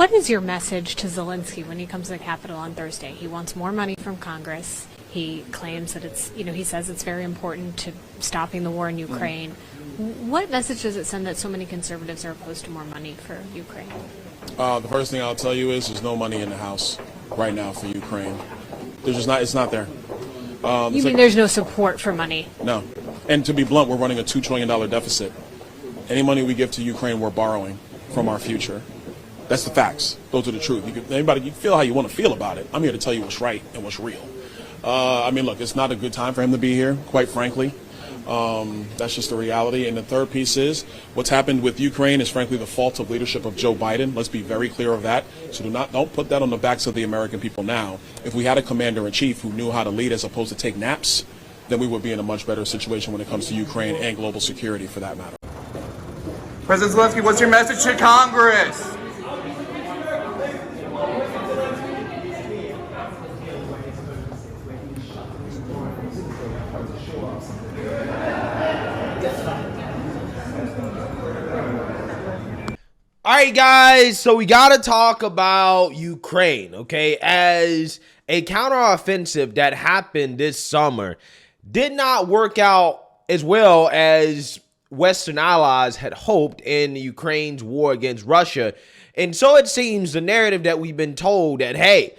What is your message to Zelensky when he comes to the Capitol on Thursday? He wants more money from Congress. He claims that he says it's very important to stopping the war in Ukraine. What message does it send that so many conservatives are opposed to more money for Ukraine? The first thing I'll tell you is there's no money in the House right now for Ukraine. There's just not. It's not there. You mean there's no support for money? No. And to be blunt, we're running a $2 trillion deficit. Any money we give to Ukraine, we're borrowing from our future. That's the facts. Those are the truth. You feel how you want to feel about it. I'm here to tell you what's right and what's real. Look, it's not a good time for him to be here, quite frankly. That's just the reality. And the third piece is what's happened with Ukraine is frankly the fault of leadership of Joe Biden. Let's be very clear of that. So don't put that on the backs of the American people now. If we had a commander-in-chief who knew how to lead as opposed to take naps, then we would be in a much better situation when it comes to Ukraine and global security for that matter. President Zelensky, what's your message to Congress? All right, guys, so we got to talk about Ukraine, okay? As a counteroffensive that happened this summer did not work out as well as Western allies had hoped in Ukraine's war against Russia. And so it seems the narrative that we've been told that, hey,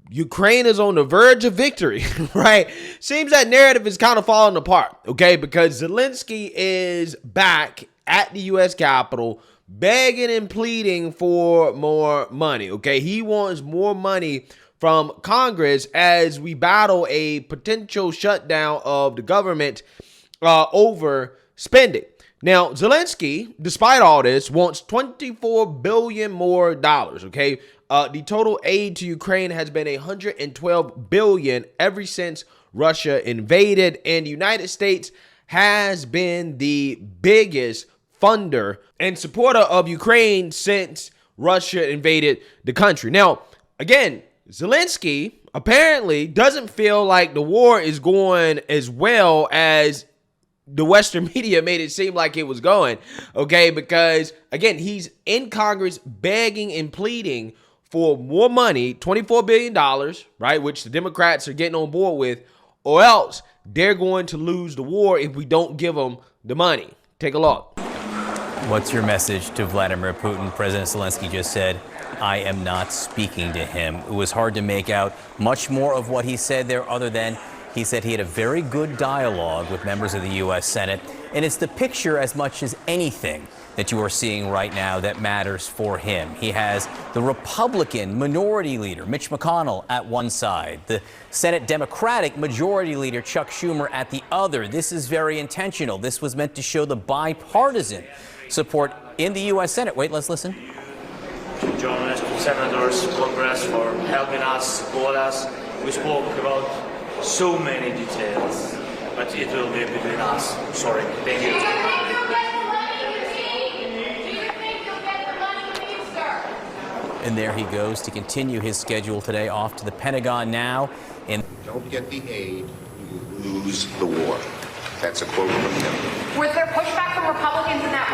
Ukraine is on the verge of victory, right? Seems that narrative is kind of falling apart, okay? Because Zelensky is back at the U.S. Capitol begging and pleading for more money, okay? He wants more money from Congress as we battle a potential shutdown of the government over spending. Now, Zelensky, despite all this, wants $24 billion more dollars, okay? The total aid to Ukraine has been $112 billion ever since Russia invaded, and the United States has been the biggest funder and supporter of Ukraine since Russia invaded the country. Now, again, Zelensky apparently doesn't feel like the war is going as well as the Western media made it seem like it was going, okay? Because, again, he's in Congress begging and pleading for more money, $24 billion, right, which the Democrats are getting on board with, or else they're going to lose the war if we don't give them the money. Take a look. What's your message to Vladimir Putin? President Zelensky just said, I am not speaking to him. It was hard to make out much more of what he said there other than he said he had a very good dialogue with members of the U.S. Senate. And it's the picture as much as anything that you are seeing right now that matters for him. He has the Republican minority leader, Mitch McConnell, at one side, the Senate Democratic majority leader, Chuck Schumer, at the other. This is very intentional. This was meant to show the bipartisan support in the U.S. Senate. Wait, let's listen. To journalists, to senators, Congress for helping us, support us. We spoke about so many details, but it will be between us. Sorry. Thank you. And there he goes to continue his schedule today, off to the Pentagon now. Don't get the aid, you lose the war. That's a quote from him. Was there pushback from Republicans in that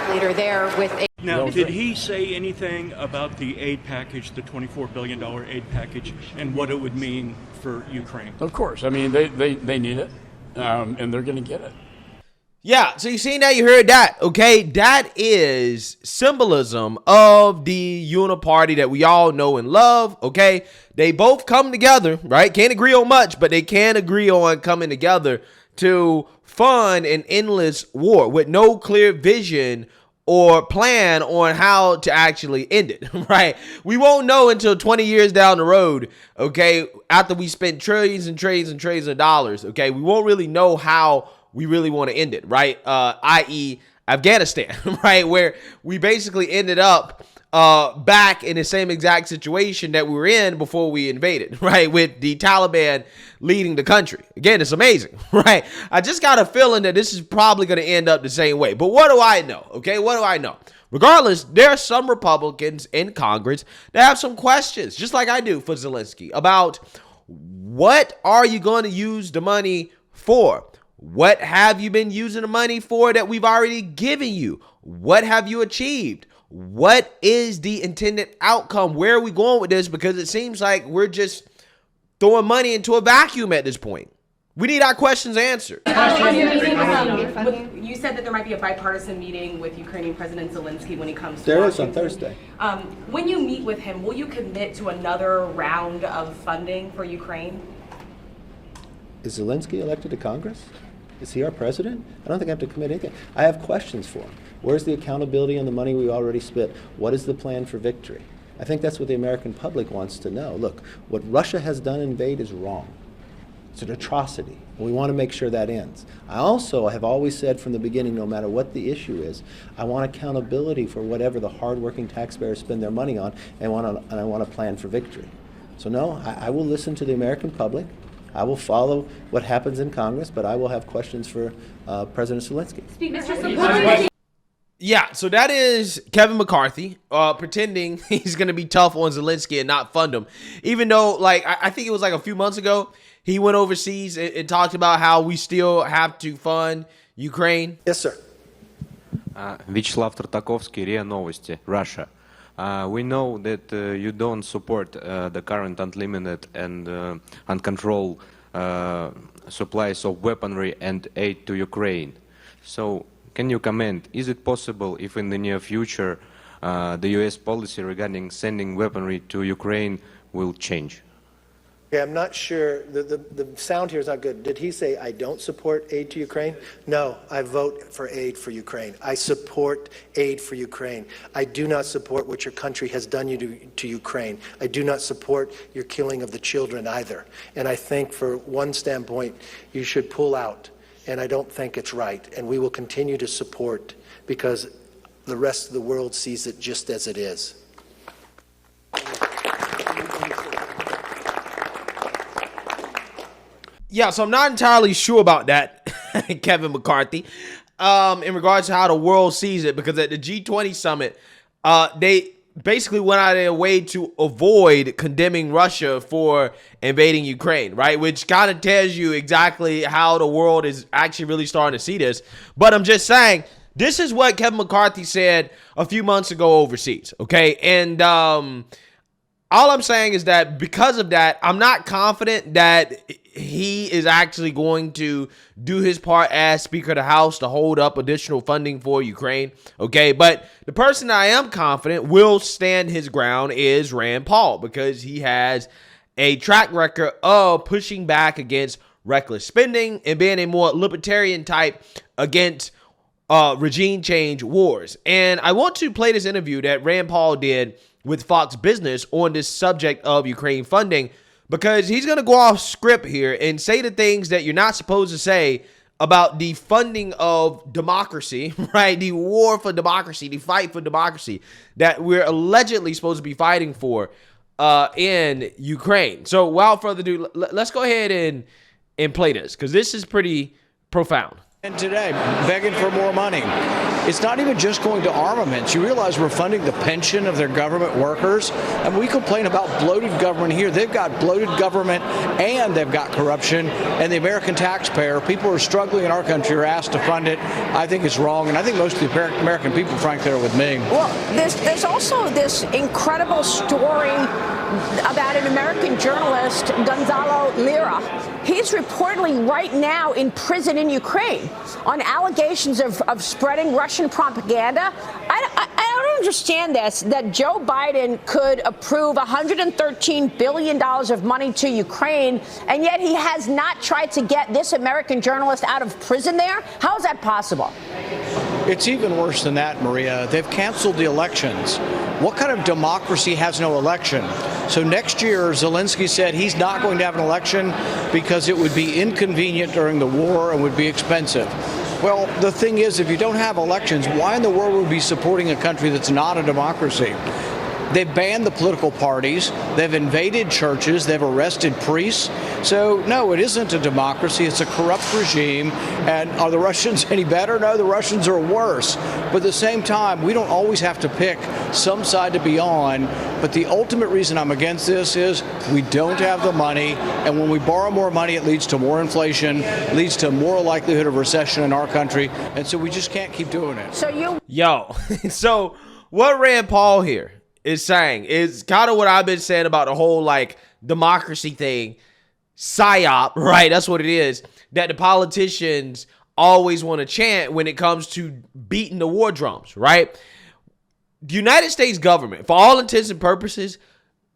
room? Leader there with a... Now, did he say anything about the aid package, the $24 billion aid package, and what it would mean for Ukraine? Of course. I mean, they need it, and they're going to get it. Yeah, so you seen that, you heard that, okay? That is symbolism of the uniparty that we all know and love, okay? They both come together, right? Can't agree on much, but they can agree on coming together to fund an endless war with no clear vision or plan on how to actually end it, right? We won't know until 20 years down the road, okay, after we spend trillions and trillions and trillions of dollars, okay? We won't really know how we really want to end it, right? I.e. Afghanistan, right? Where we basically ended up back in the same exact situation that we were in before we invaded, right? With the Taliban leading the country. Again, it's amazing, right? I just got a feeling that this is probably going to end up the same way. But what do I know? Okay, what do I know? Regardless, there are some Republicans in Congress that have some questions, just like I do for Zelensky, about what are you going to use the money for? What have you been using the money for that we've already given you? What have you achieved? What is the intended outcome? Where are we going with this? Because it seems like we're just throwing money into a vacuum at this point. We need our questions answered. You said that there might be a bipartisan meeting with Ukrainian President Zelensky when he comes to Washington. There is on Thursday. When you meet with him, will you commit to another round of funding for Ukraine? Is Zelensky elected to Congress? Is he our president? I don't think I have to commit anything. I have questions for him. Where's the accountability on the money we already spent? What is the plan for victory? I think that's what the American public wants to know. Look, what Russia has done invade is wrong. It's an atrocity, and we want to make sure that ends. I also have always said from the beginning, no matter what the issue is, I want accountability for whatever the hardworking taxpayers spend their money on, and I want a plan for victory. So no, I will listen to the American public. I will follow what happens in Congress, but I will have questions for President Zelensky. Yeah, so that is Kevin McCarthy pretending he's going to be tough on Zelensky and not fund him. Even though, like, I think it was like a few months ago, he went overseas and talked about how we still have to fund Ukraine. Yes, sir. Вячеслав Tartakovsky, РИА Новости, Russia. We know that you don't support the current unlimited and uncontrolled supplies of weaponry and aid to Ukraine. So, can you comment, is it possible if in the near future the U.S. policy regarding sending weaponry to Ukraine will change? Okay, I'm not sure. The sound here is not good. Did he say, I don't support aid to Ukraine? No, I vote for aid for Ukraine. I support aid for Ukraine. I do not support what your country has done to Ukraine. I do not support your killing of the children either. And I think for one standpoint, you should pull out. And I don't think it's right. And we will continue to support because the rest of the world sees it just as it is. Yeah, so I'm not entirely sure about that, Kevin McCarthy, in regards to how the world sees it, because at the G20 summit, they basically went out of their way to avoid condemning Russia for invading Ukraine, right? Which kind of tells you exactly how the world is actually really starting to see this. But I'm just saying, this is what Kevin McCarthy said a few months ago overseas, okay? And all I'm saying is that because of that, I'm not confident that he is actually going to do his part as Speaker of the House to hold up additional funding for Ukraine, okay? But the person I am confident will stand his ground is Rand Paul, because he has a track record of pushing back against reckless spending and being a more libertarian type against regime change wars. And I want to play this interview that Rand Paul did with Fox Business on this subject of Ukraine funding, because he's going to go off script here and say the things that you're not supposed to say about the funding of democracy, right? The war for democracy, the fight for democracy that we're allegedly supposed to be fighting for in Ukraine. So without further ado, let's go ahead and play this, because this is pretty profound. And today, begging for more money. It's not even just going to armaments. You realize we're funding the pension of their government workers, and we complain about bloated government here. They've got bloated government and they've got corruption, and the American taxpayer, people who are struggling in our country, are asked to fund it. I think it's wrong, and I think most of the American people, frankly, are with me. Well, there's also this incredible story about an American journalist, Gonzalo Lira. He's reportedly right now in prison in Ukraine on allegations of spreading Russian propaganda. I don't understand this, that Joe Biden could approve $113 billion of money to Ukraine, and yet he has not tried to get this American journalist out of prison there. How is that possible? It's even worse than that, Maria. They've canceled the elections. What kind of democracy has no election? So next year, Zelensky said he's not going to have an election because it would be inconvenient during the war and would be expensive. Well, the thing is, if you don't have elections, why in the world would we be supporting a country that's not a democracy? They've banned the political parties. They've invaded churches. They've arrested priests. So, no, it isn't a democracy. It's a corrupt regime. And are the Russians any better? No, the Russians are worse. But at the same time, we don't always have to pick some side to be on. But the ultimate reason I'm against this is we don't have the money. And when we borrow more money, it leads to more inflation, leads to more likelihood of recession in our country. And so we just can't keep doing it. So what Rand Paul here is saying is kind of what I've been saying about the whole like democracy thing, psyop, right? That's what it is, that the politicians always want to chant when it comes to beating the war drums, right? The United States government, for all intents and purposes,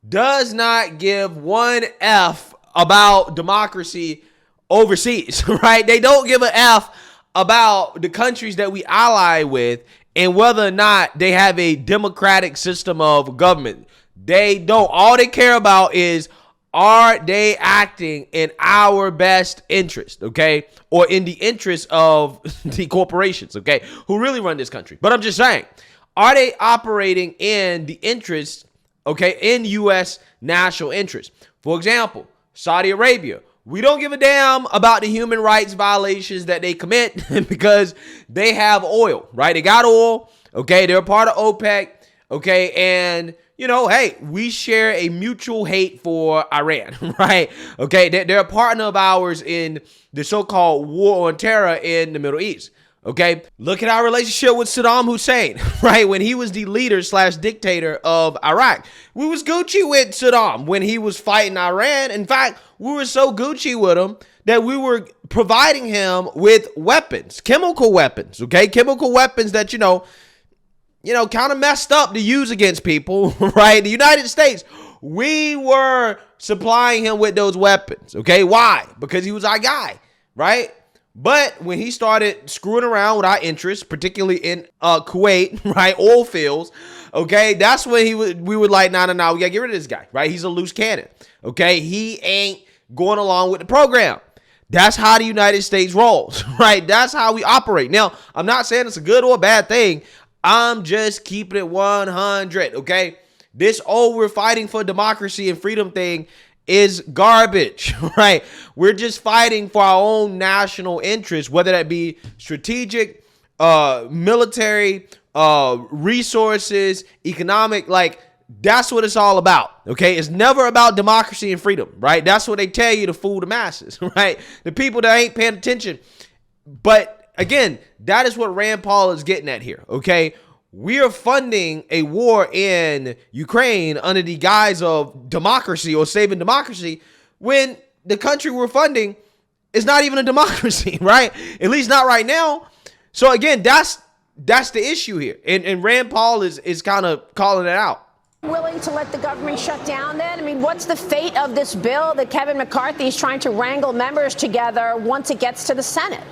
does not give one F about democracy overseas, right? They don't give an F about the countries that we ally with and whether or not they have a democratic system of government. They don't. All they care about is, are they acting in our best interest, okay? Or in the interest of the corporations, okay, who really run this country. But I'm just saying, are they operating in the interest, okay, in U.S. national interest? For example, Saudi Arabia. We don't give a damn about the human rights violations that they commit because they have oil, right? They got oil, okay? They're a part of OPEC, okay? And, you know, hey, we share a mutual hate for Iran, right? Okay, they're a partner of ours in the so-called war on terror in the Middle East. Okay, look at our relationship with Saddam Hussein, right? When he was the leader / dictator of Iraq, we was Gucci with Saddam when he was fighting Iran. In fact, we were so Gucci with him that we were providing him with weapons, chemical weapons, okay? Chemical weapons that, you know, kind of messed up to use against people, right? The United States, we were supplying him with those weapons, okay? Why? Because he was our guy, right? But when he started screwing around with our interests, particularly in Kuwait, right, oil fields, okay, that's when we were like, no, we gotta get rid of this guy, right? He's a loose cannon, okay? He ain't going along with the program. That's how the United States rolls, right? That's how we operate. Now, I'm not saying it's a good or a bad thing. I'm just keeping it 100, okay? This, we're fighting for democracy and freedom thing is garbage, right? We're just fighting for our own national interests, whether that be strategic, military, resources, economic, like that's what it's all about, okay? It's never about democracy and freedom, right? That's what they tell you to fool the masses, right? The people that ain't paying attention. But again, that is what Rand Paul is getting at here, okay? We are funding a war in Ukraine under the guise of democracy or saving democracy when the country we're funding is not even a democracy, right? At least not right now. So again, that's the issue here. And Rand Paul is kind of calling it out. Willing to let the government shut down then? I mean, what's the fate of this bill that Kevin McCarthy is trying to wrangle members together once it gets to the Senate?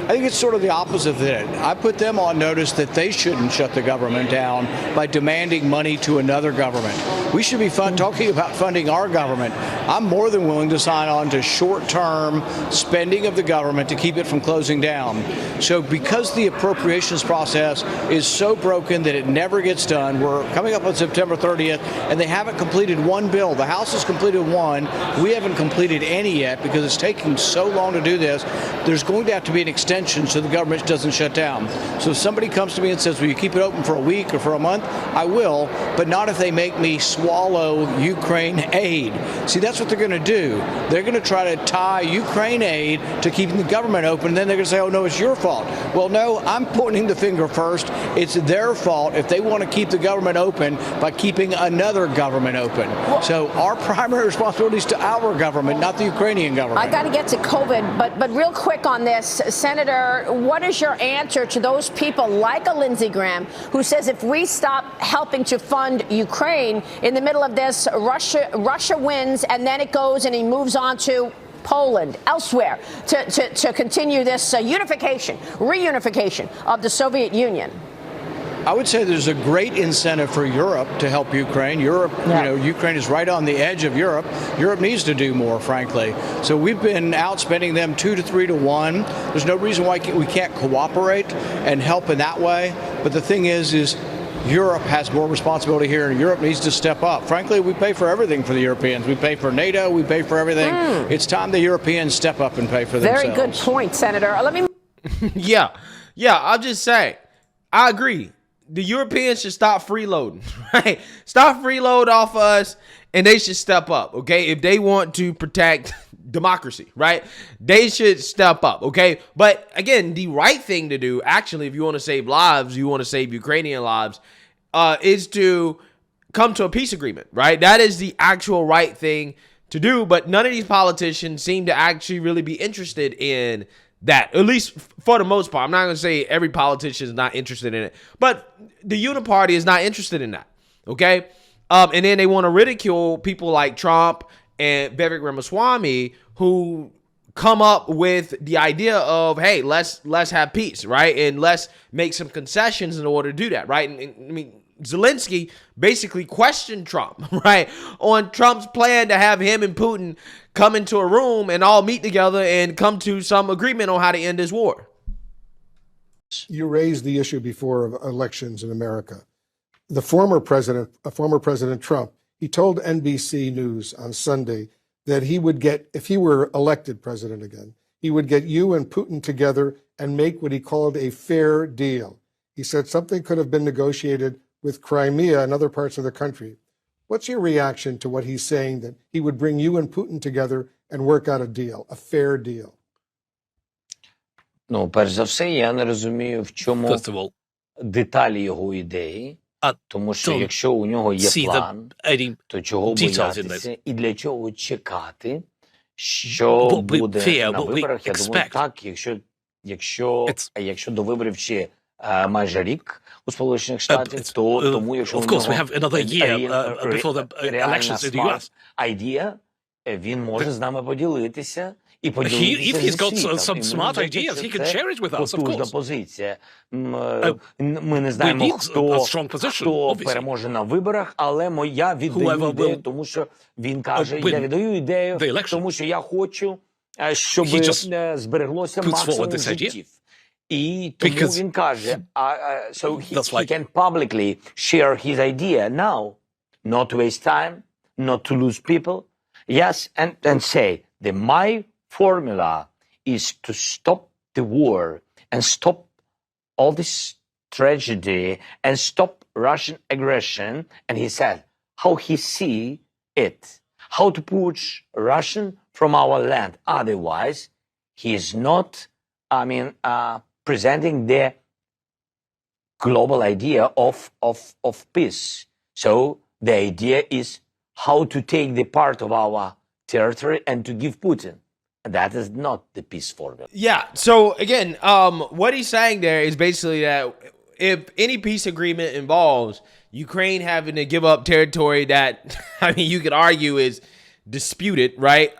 I think it's sort of the opposite of that. I put them on notice that they shouldn't shut the government down by demanding money to another government. We should be talking about funding our government. I'm more than willing to sign on to short-term spending of the government to keep it from closing down. So because the appropriations process is so broken that it never gets done, we're coming up on September 30th, and they haven't completed one bill. The House has completed one. We haven't completed any yet because it's taking so long to do this. There's going to have to be an extension so the government doesn't shut down. So if somebody comes to me and says, will you keep it open for a week or for a month? I will, but not if they make me swallow Ukraine aid. See, that's what they're going to do. They're going to try to tie Ukraine aid to keeping the government open, and then they're going to say, oh, no, it's your fault. Well, no, I'm pointing the finger first. It's their fault if they want to keep the government open by keeping another government open. So our primary responsibility is to our government, not the Ukrainian government. I got to get to COVID, but real quick on this, Senator, what is your answer to those people like a Lindsey Graham who says if we stop helping to fund Ukraine in the middle of this, Russia wins, and then it goes and he moves on to Poland, elsewhere, to continue this reunification of the Soviet Union? I would say there's a great incentive for Europe to help Ukraine. Ukraine is right on the edge of Europe. Europe needs to do more, frankly. So we've been outspending them 2 to 3 to 1. There's no reason why we can't cooperate and help in that way. But the thing is Europe has more responsibility here, and Europe needs to step up. Frankly, we pay for everything for the Europeans. We pay for NATO. We pay for everything. It's time the Europeans step up and pay for themselves. Very good point, Senator. Let me. Yeah, I'm just saying. I agree. The Europeans should stop freeloading, right? Stop freeload off of us, and they should step up, okay? If they want to protect democracy, right? They should step up, okay? But again, the right thing to do, actually, if you want to save lives, you want to save Ukrainian lives, is to come to a peace agreement, right? That is the actual right thing to do, but none of these politicians seem to actually really be interested in that, at least for the most part. I'm not going to say every politician is not interested in it, but the Uniparty is not interested in that, okay? And then they want to ridicule people like Trump and Vivek Ramaswamy, who come up with the idea of, hey, let's have peace, right? And let's make some concessions in order to do that, right? And I mean, Zelensky basically questioned Trump, right, on Trump's plan to have him and Putin come into a room and all meet together and come to some agreement on how to end this war. You raised the issue before of elections in America. The former President Trump, he told NBC News on Sunday that he would get, if he were elected president again, he would get you and Putin together and make what he called a fair deal. He said something could have been negotiated with Crimea and other parts of the country. What's your reaction to what he's saying, that he would bring you and Putin together and work out a deal, a fair deal? Ну, перш за все, я не розумію, в чому деталі його ідеї. Тому що якщо у нього є план, то чого боятися і для чого чекати, що буде на виборах? Я думаю, так, якщо до виборів ще майже рік у Сполучених Штатах, то тому, якщо у нього реальна ідея, він може з нами поділитися. If he's got some smart ideas, he can share it with us, of course. Позиція. Ми не знаємо, хто переможе на виборах, але я віддаю ідею, тому що він каже, я віддаю ідею, тому що я хочу, щоб збереглося максимум життів. І тому він каже, so he can publicly share his idea now, not to waste time, not to lose people. Yes, and say, my formula is to stop the war and stop all this tragedy and stop Russian aggression. And he said how he see it, how to push Russian from our land. Otherwise, he is not, presenting the global idea of peace. So the idea is how to take the part of our territory and to give Putin. That is not the peace formula. Yeah. So again, what he's saying there is basically that if any peace agreement involves Ukraine having to give up territory that, you could argue is disputed, right?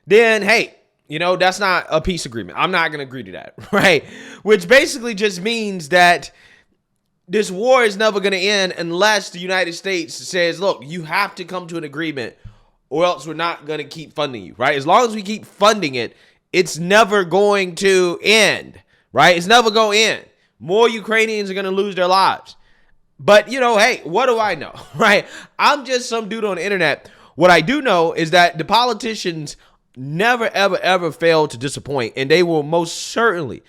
Then, hey, that's not a peace agreement. I'm not going to agree to that, right? Which basically just means that this war is never going to end unless the United States says, look, you have to come to an agreement or else we're not going to keep funding you, right? As long as we keep funding it, it's never going to end, right? It's never going to end. More Ukrainians are going to lose their lives. But, hey, what do I know, right? I'm just some dude on the internet. What I do know is that the politicians never, ever, ever fail to disappoint, and they will most certainly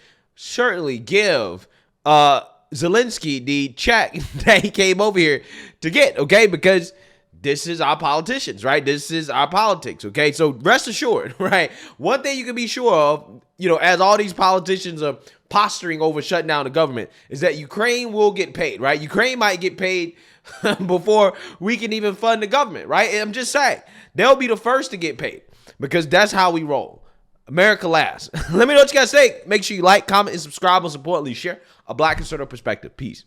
give Zelensky the check that he came over here to get, okay? Because this is our politicians, right? This is our politics, okay? So rest assured, right? One thing you can be sure of, as all these politicians are posturing over shutting down the government, is that Ukraine will get paid, right? Ukraine might get paid before we can even fund the government, right? And I'm just saying, they'll be the first to get paid because that's how we roll. America last. Let me know what you guys think. Make sure you like, comment, and subscribe. Most importantly, share a Black conservative perspective. Peace.